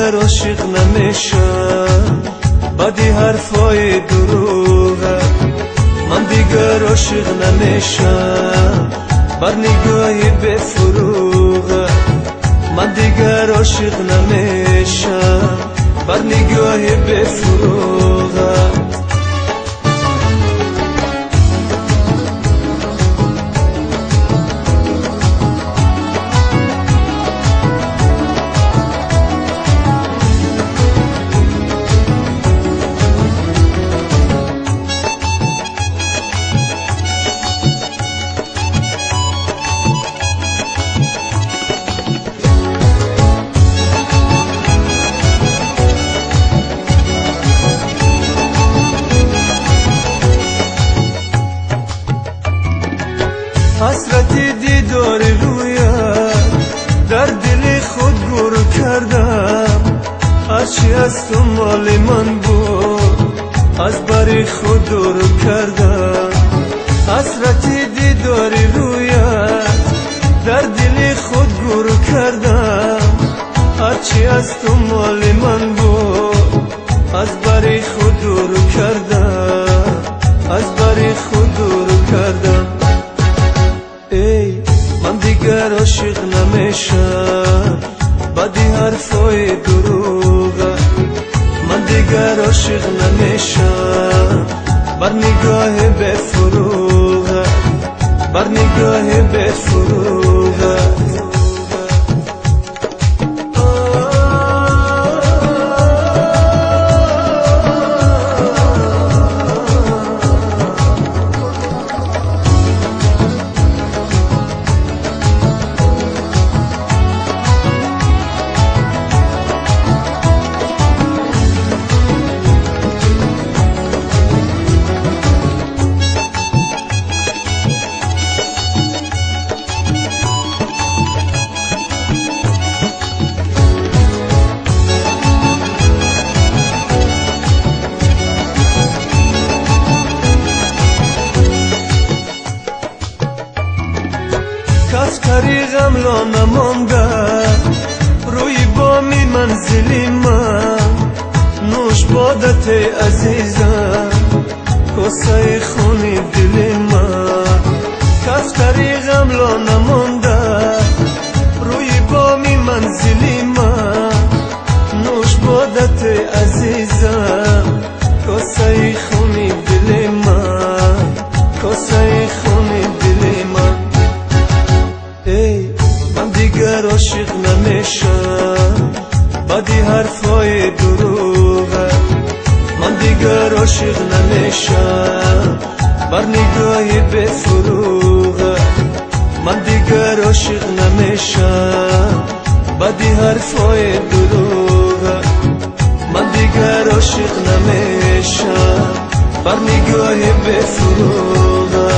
دیگر عاشق نمیشم بدی حرفای دروغه. من دیگر عاشق نمیشم بر نگاهی بفروغه. من دیگر عاشق نمیشم بر نگاهی بفروغه. حسرتی دیدار رویت در دل خود گور کردم. هرچی از تو مال من بود از بر خود دور کردم. حسرتی دیدار رویت در دل خود گور کردم. هرچی از تو مال من بود از بر خود دور کردم. از بر خود دور کردم. ای من دیگر عاشق نمیشم بدی حرفای دروغه. من دیگر عاشق نمیشم بر نگاه بفروغه. بر نگاه بفروغه. کس طریقم را نمانده روی بامی منزلی من. نوش بادت عزیزم کاسه خونی دل من. کس طریقم را نمانده روی بامی منزلی من. نوش بادت عزیزم کاسه خونی دل من. کاسه خونی دل من. ای من دیگر عاشق نمیشم بدی حرفای دروغه. من دیگر عاشق نمیشم بر نگاهی بفروغه. من دیگر عاشق نمیشم بدی حرفای دروغه. من دیگر عاشق نمیشم بر نگاهی بفروغه.